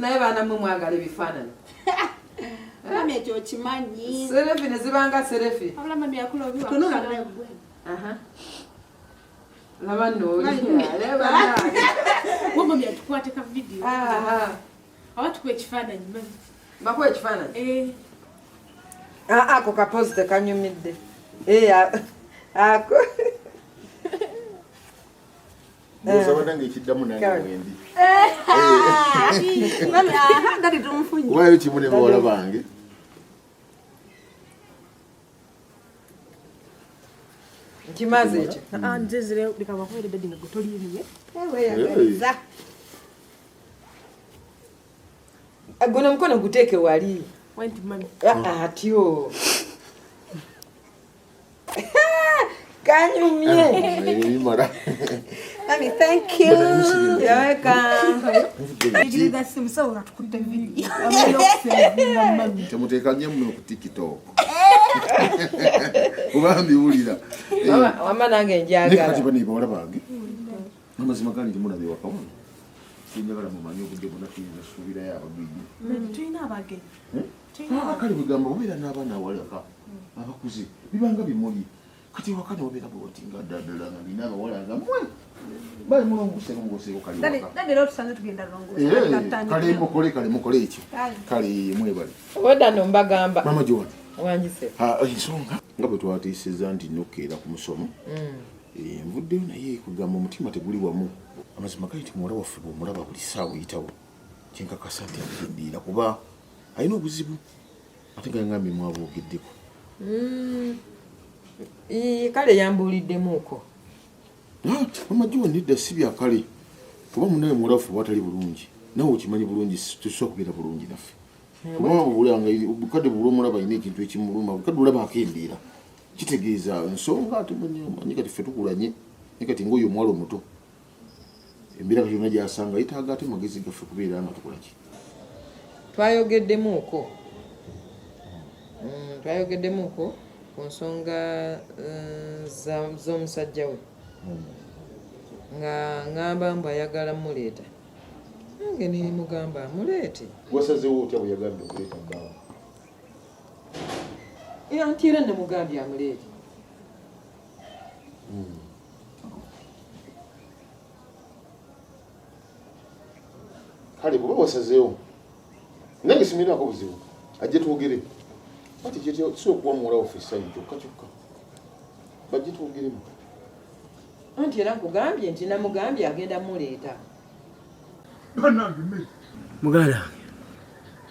naye bana mwe mwagala ebifaananyi. Mami ekyo kimanyi. Serefi ne zibanga serefi. Abula mami yakula obi tunula negwe. Laba noli. Wo mami atukwate ka video. Awatu kwe kifaananyi mami. Bakwe ekifaananyi? Ako kapozi tekanyumidde. Ako. Muzabana ngikiddamu nange wendi. Mami ndali tumufunye. Wayo kimune bawala bange. Nkimaze ekyo. Nzezere bikabakwere bedi nga gutoliye. Yagaliza. Agona mkono guteeke wali. Wanti mami. Atyo. Kanyumye. Mami, thank you. You're welcome. Ejida simsa uratukuta video. Temuteekanye muno ku TikTok. Ubambi ulira. Wama nange njagala. Kati bani bawala bange. Amazima gani timulabe wakawona. Sinjagala mumanyi obudde bonna tuyinza suubira y'abagwigi. Tuyina abage. Kale bugamba obeera n'abaana awalaka abakuze bibanga bimuli kati wakati obeera bwoti nga ddala nga nina abawala nga mwe bali mulongoserongosero kali waka. Dade leo tusanze tugenda longosa. Kale mukole ekyo. Kale mwebali. Oda no mbagamba. Mama Joan. Wanjise. Ensonga nga bwe twatiisizza nti nokkeera ku musomo. Nvuddeyo naye kugamba omutima teguli wamu. Amazima gali timuwala waffe bw'omulaba buli ssaawa oyitawo. Kyenkakasa nti agendiira kuba alina obuzibu ate nga ngambye mwabwogeddeko. Kale yambuuliddemuuko. Mama Joan nedda si byakale kuba munaye mulafu bwatali bulungi nawe okimanyi bulungi tusobola kugenda bulungi naffe kuba bulanga obukadde bulomulaba alina ekintu ekimuluma obukadde olaba akendeera kitegeeza nsonga tumanyi kati ffe tukulanye naye kati ngaoyo omuwala omuto embeera kati yonna gyasanga yetaaga ate magezi gaffe kubeera nga tukolaki. Twayogeddemuuko ku nsonga z'omusajja we nga ngamba mbu ayagala muleeta nange ne mugamba muleete. Wasazeewo otya bwe yagambye okuleeta bbaawe? Anti era ne mugambye amuleete. Kale bw'oba wasazeewo nange simirako buzibu ajje twogere ati si okuwa muwala waffe essayi kyokka bajje twogeremu. Anti era nkugambye nti namugambye agenda muleeta. Banange me. Mugala.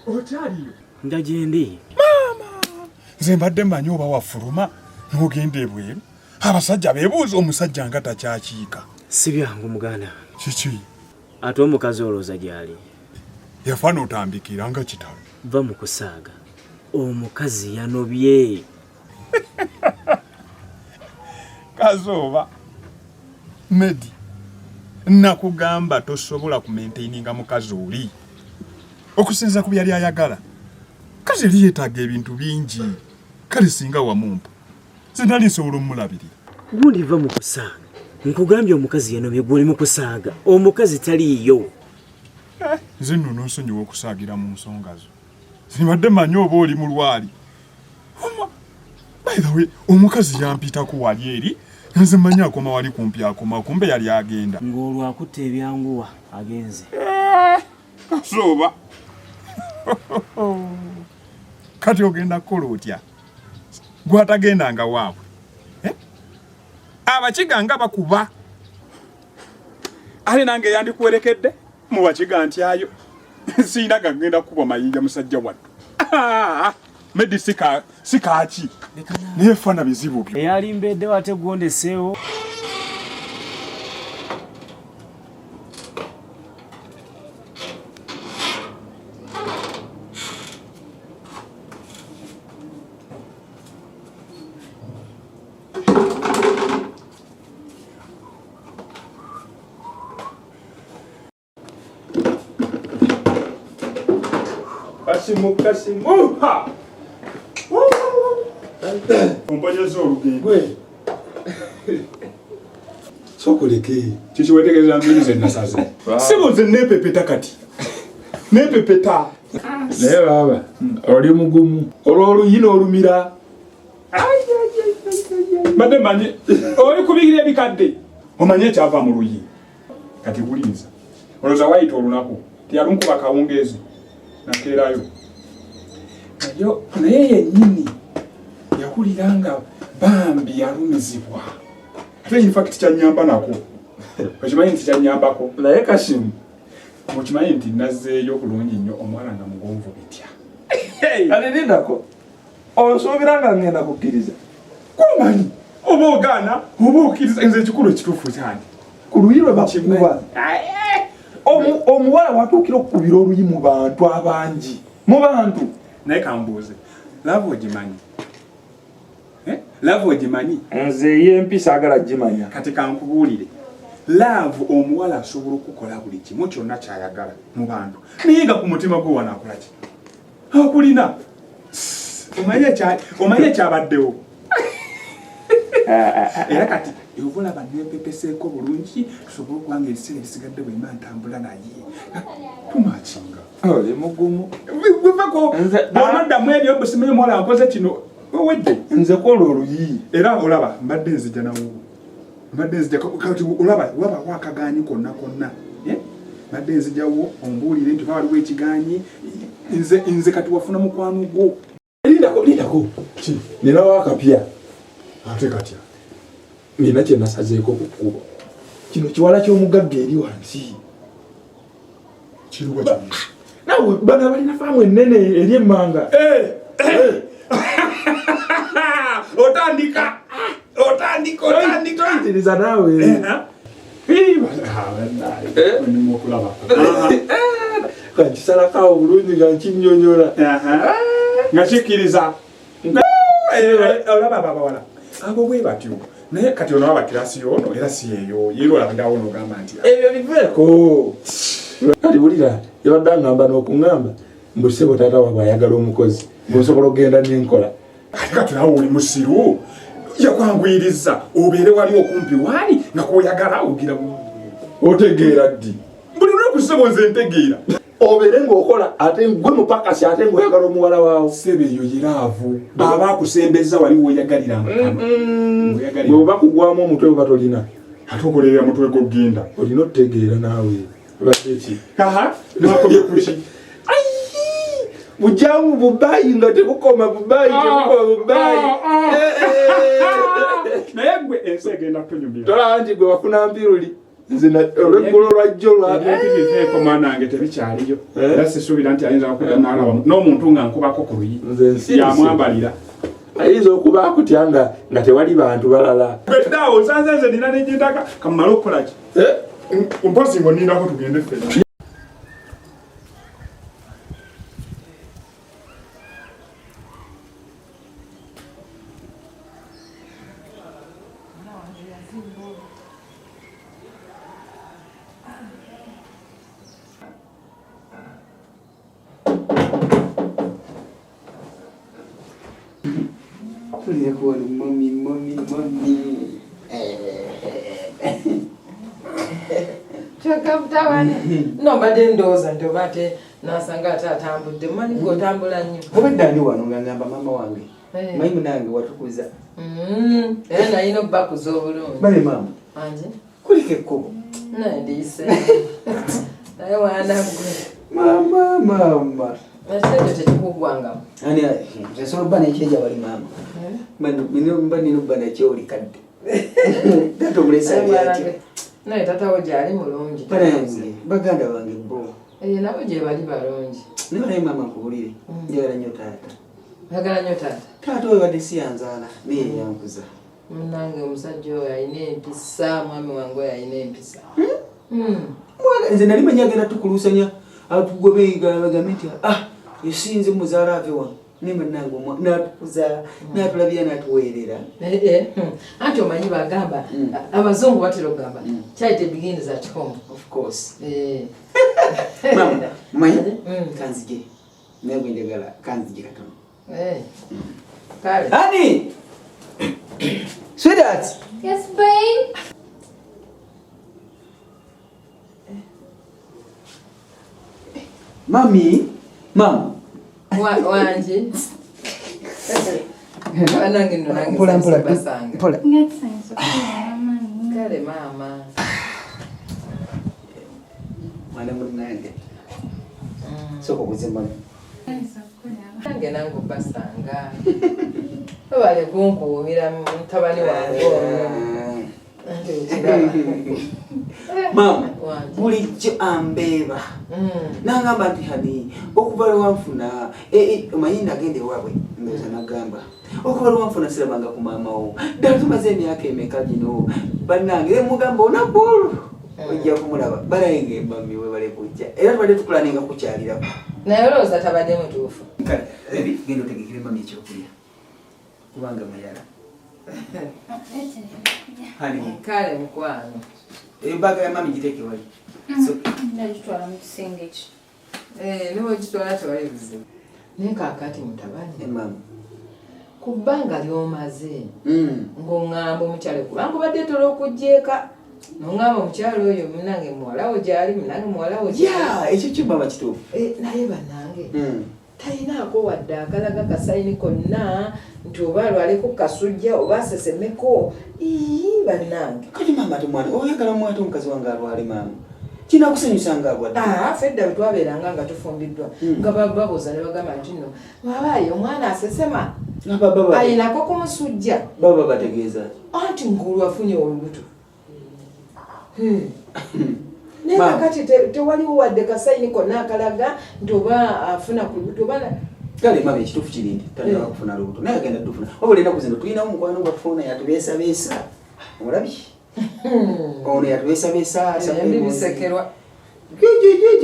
Okyaliyo? Ndajendi. Mama. Nze mbadde mmanyi oba wafuluma n'ogenda ebweru. Abasajja beebuuza omusajja nga takyakiika. Si byangu muganda. Kiki? Ate omukazi olowooza gy'ali. Yafa n'otambikira nga kitalo. Va mu kusaaga. Omukazi yanobye. Kazooba. Medi. Nakugamba tosobola kumaintaininga mukazi oli. Okusinza ku byali ayagala. Kazi yali yeetaaga ebintu bingi. Kale singa wamumpa. Sinali nsobola omulabirira. Gundi va mu kusaaga. Nkugambye omukazi yanobye gw'oli mu kusaaga. Omukazi taliiyo. Nze nno n'onsonyiwa okusaagira mu nsonga zo. Sinibadde mmanyi oba oli mulwali. By the way, omukazi yampitako wali eri. Nze mmanyi akoma wali kumpi akoma kumbe yali agenda. Ng'olwo akutte ebyanguwa agenze. Kasooba. Kati ogenda kukola otya? Gw'atagendanga waabwe. Abakiganga bakuba. Ale nange yandikuwerekedde mu bakiga ntyayo. Sina gagenda kuba mayinja musajja wattu. Medi sikaaki. Nefana bizibu byo. Eyalimbedde wategondeseewo. Kasimu ha. Kompanya z'olugendo. Sokoleke. Kikiwetegereza mbiri ze nasaze. Sibo ze nepepeta kati. nepepeta naye baba oli mugumu olw'oluyina olumira badde manyi oli kubigira ebikadde omanye ekyava mu luyi kati bulinza olowooza wayita olunaku tiyalunkuba kawungeezi nakeerayo naye yennyini yawulira nga bambi yalumizibwa ate infact kyanyamba nako okimanyi nti kyanyambako naye Kashimu okimanyi nti nazzeeyo bulungi nnyo omwana nga mugonvu bitya alirindako onsuubira nga ngenda kukkiriza kumanyi oba ogaana oba okkiriza nze ekikulu ekituufu kyani ku luyi lwe bakuba omuwala watuukira okukubira oluyi mu bantu abangi mu bantu naye kambuuze lava ogimanyi lava ogimanyi nze ey'empisa agala gimanya kati kankubuulire laavu omuwala asobola okukola buli kimu kyonna kyayagala mu bantu naye nga ku mutima gwe wanaakola ki akulina omanye ekyabaddewo era kati evolaba nepepeseeko bulungi tusobole okuba nga ebiseera ebisigadde bwemba ntambula naye tumakinga oli mugumu biveko bwonaddamu ebyo busimenye omuwala nkoze kino wedde nze kola oluyi era olaba mbadde nzija nawo mbadde nzija kati olaba wakaganyi konna konna mbadde nzijawo ombuulire nti waliwo ekiganyi nze kati wafuna mukwano gwo lindako nina wakapya ate katya nina kye nasazeeko ku kkubo kino kiwala ky'omugagga eri wansi kiruwa kino nawe bana balina faamu ennene eri emmanga otandika toyitiriza naawe kankisalakawo bulungi nga nkinyonyola nga kikkiriza olaba abawala abo bwe batyo naye kati ono abakirasi yono era si eyo yeero olabirawo n'ogamba nti ebyo biveeko kati bulira yabadde aŋŋamba n'okuŋŋamba mbusebo taata waabwe ayagala omukozi ng'osobola okugenda n'enkola ate kati nawe oli musiru yakwanguyiriza obeere wali okumpi waali nga kwoyagala ogira otegeera ddi buli lunaku ssebo nze ntegeera obeere ng'okola ate gwe mupakasi ate ng'oyagala omuwala waawo sebe eyo yiraavu aba akusembeza wali woyagaliranga bwe oba kugwamu omutwe oba tolina ate okolerera mutwe gogenda olina otegeera naawe badde ki nakobye kuki bujamu bubayi nga tebukoma bubayi tebukoma bubayi naye gwe ensi egenda kunyumira tolaba nti gwe wafuna mpiruli nze olweggulo lwajjo lwabiviveeko mwanange tebikyaliyo era sisuubira nti ayinza okudda n'alaba n'omuntu nga nkubako ku luyi yamwambalira ayinza okuba akutya nga tewali bantu balala gwedaawo nsanze nze nina negindaka kamumale okukola ki mpozi ngo nindako tugende ffena no mbadde ndowooza nti oba ate nasanga ate atambudde manyi gotambula nnyo obadde ali wano nga ngamba maama wange manyi munange watukuza era nalina okubakuza obulungi bale maama anje kuliko ekkubo naye ndiyise naye wanagwe maama ekyo tekikugwangamu ani nsobola obba nekyeja wali maama mba nina obba nekyoli kadde tata omulesa lyatyo naye tatawo gyali mulungi baganda bange bo nabo gye bali balungi naye naye maama nkuwulire njagala nnyo taata oyagala nnyo taata taata oyo wadde si yanzaala naye yankuza munange omusajja oyo alina empisa mwami wange oyo alina empisa nze nali manyi agenda tukuluusanya atugwebeyigabagambe nti esinze muzaala ave wange naye bannange natukuza natulabira natuweerera anti omanyi bagamba abazungu batera okugamba child begins at home of course mama manyi kanzije naye bwe njagala kanzije katono kale honey sweetheart Yes, babe. Mami, mama. Wanje. Anange ndo nange. Pola pola. Pola. Kale mama. Mwana munange. Soko kuzima. Nange nangu basanga. Bale kunkuumira mutabani wange. Mama, bulijjo ambeba. Nangamba nti hani okuva lwanfuna omanyi nagende waabwe ndoza nagamba okuva lwanfuna sirabanga ku maama wo ddala tumaze emyaka emeka gino bannange mugamba onabolu ojja kumulaba balayenge mami we bale kujja era tubadde tukulaninga kukyalirako naye olowooza tabadde mutuufu. kale genda otegekere mami ekyokulya kubanga mayala hani Kale mukwano. embaga ya mami giteeke wali Ndagitwala mu kisenge ki. Niwe gitwala tewali buzibu. Naye kaakati mutabani. mama Ku bbanga ly'omaze ng'oŋŋamba omukyalo kubanga obadde tola okuggyeka n'oŋŋamba omukyalo oyo munange muwala wo gy'ali munange muwala wo ya ekyo kimama kituufu naye bannange talinaako wadde akalaga kasayini konna nti oba alwaleko kasujja oba asesemeko bannange kati mama temwana oyagala mwate omukazi wange alwale mama kinakusanyusanga alwadde fedda bwe twabeeranga nga tufumbiddwa nga babuuza ne bagamba nti nno babaayo omwana asesema ayinako kumusujja baba bategeeza anti ngulu afunye olubuto naye kakati tewaliwo wadde kasayini konna akalaga nti oba afuna ku lubuto oba kale mama ekituufu kirindi talina kufuna lubuto naye agenda tufuna wabula enaku zino tulinawo mukwano gwatufuna yatubeesabeesa omulabi ono yatubeesabeesa ndibisekerwa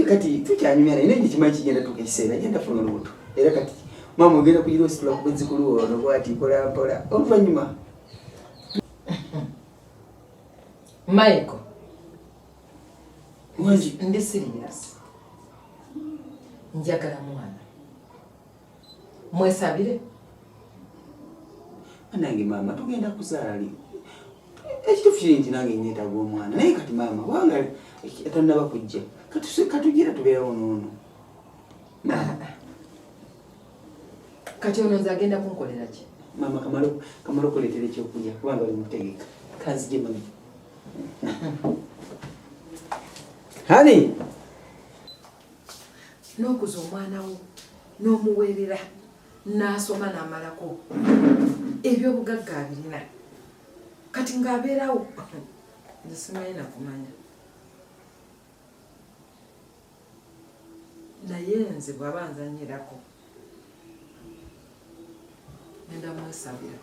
kati tukyanyumya naye naye kimanyi kigenda tuka ekiseera genda funa olubuto era kati mama ogenda kuyira ositula kubenzikulu ono bwati mpolampola oluvannyuma Michael wangi ndi serious njagala mwana mwesabire nange mama tugenda kuzaali ekituufu kiri nti nange neetaaga omwana naye kati mama kubanga tannaba kujja katugira tubeerawo noono kati ono nze agenda kunkolera ki mama kamala okuleetera ekyokulya kubanga oli mutegeka kanzije mami hani n'okuza omwana wo n'omuweerera n'asoma n'amalako ebyobugagga abirina kati ng'abeerawo nze simanyi nakumanya naye nze bw'aba nzanyirako ngenda mwesabira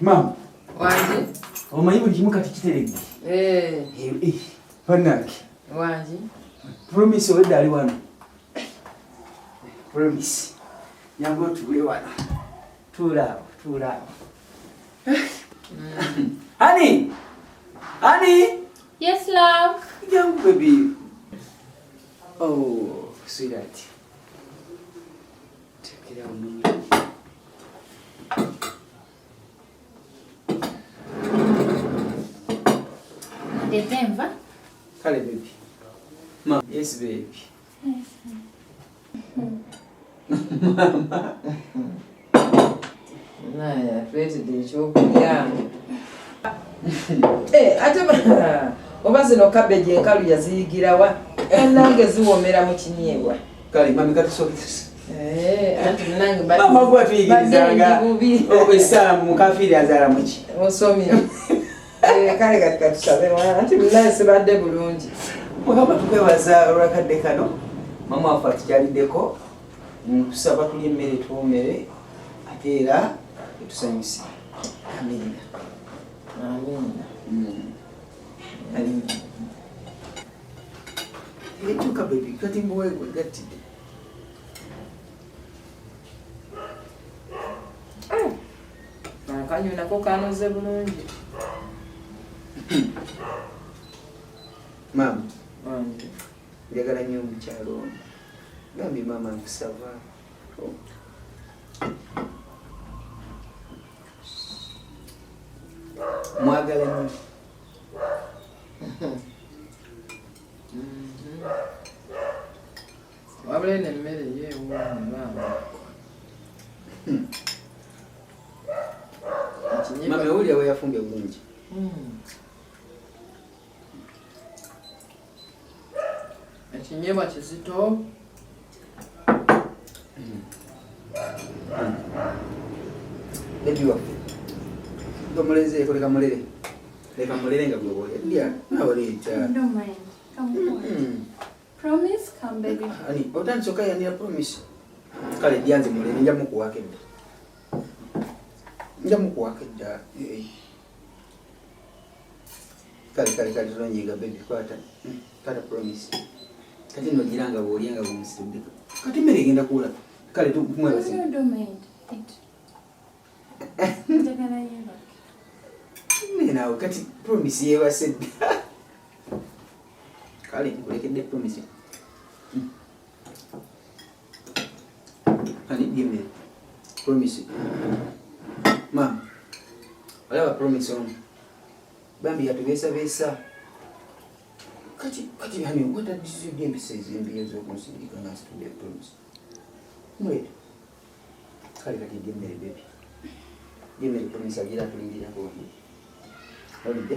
mama wangi omanyi buli kimu kati kiteredde bannange wangi promise owedde ali wano promise nyangu otuule wano tuulaawo Honey! Honey! Yes, love. Young baby. Oh, sweetheart. Take it out, no. The Denver? Kale, baby. Mom. Yes, baby. Yes. Mama. Naya, twetidde ekyokulya. Ate oba zino kabeji enkalu yaziyigirawa nange ziwomera mu kinyeebwa. Kale, mami katusokesa. Anti nange mama gwa tuyigirizanga essaamu mukafiiri azaala muki osomye. Kale kati katusabe anti munaye sibadde bulungi. Mugamba tukwebaza olwakadde kano mama waffe atukyaliddeko tusaba tulya emmere tuwomere ate era etusanyuse. Amina. Amina. Ekyuka baby kati muweegwe gattidde. Akanyu nako kanoze bulungi. Mama, njagala nnyo omukyalo ono. Gambye mama nkusaba. Mwagala nnyo. wabula n'emmere yeewuumulamba mama owulira we yafumbye bulungi ekinyebwa kizito bebi waffe ngomuleze koleka mulere leka mulere nga gwe bwolya nawe leeta Don't mind. Come on. Promise, come baby. ani otandika yanira promise kale byanze mulere nja mukuwaka edda kale tulonyiga baby kwata kata promise kati nogiranga bwolyanga bumusiruddeko kati mmere egenda kuula kale tumwebazi No, don't mind. Eat. Njagala yeba. naawe kati promise yebase dda kale nkulekedde promise ani gimme promise mama olaba promise ono bambi yatubeesabeesa kati hani watadisibye empisa ezembi ezokunsindika nga nsitudde promise mwete kale kati gemmere bebi gemmere promise agira tulindirako olidde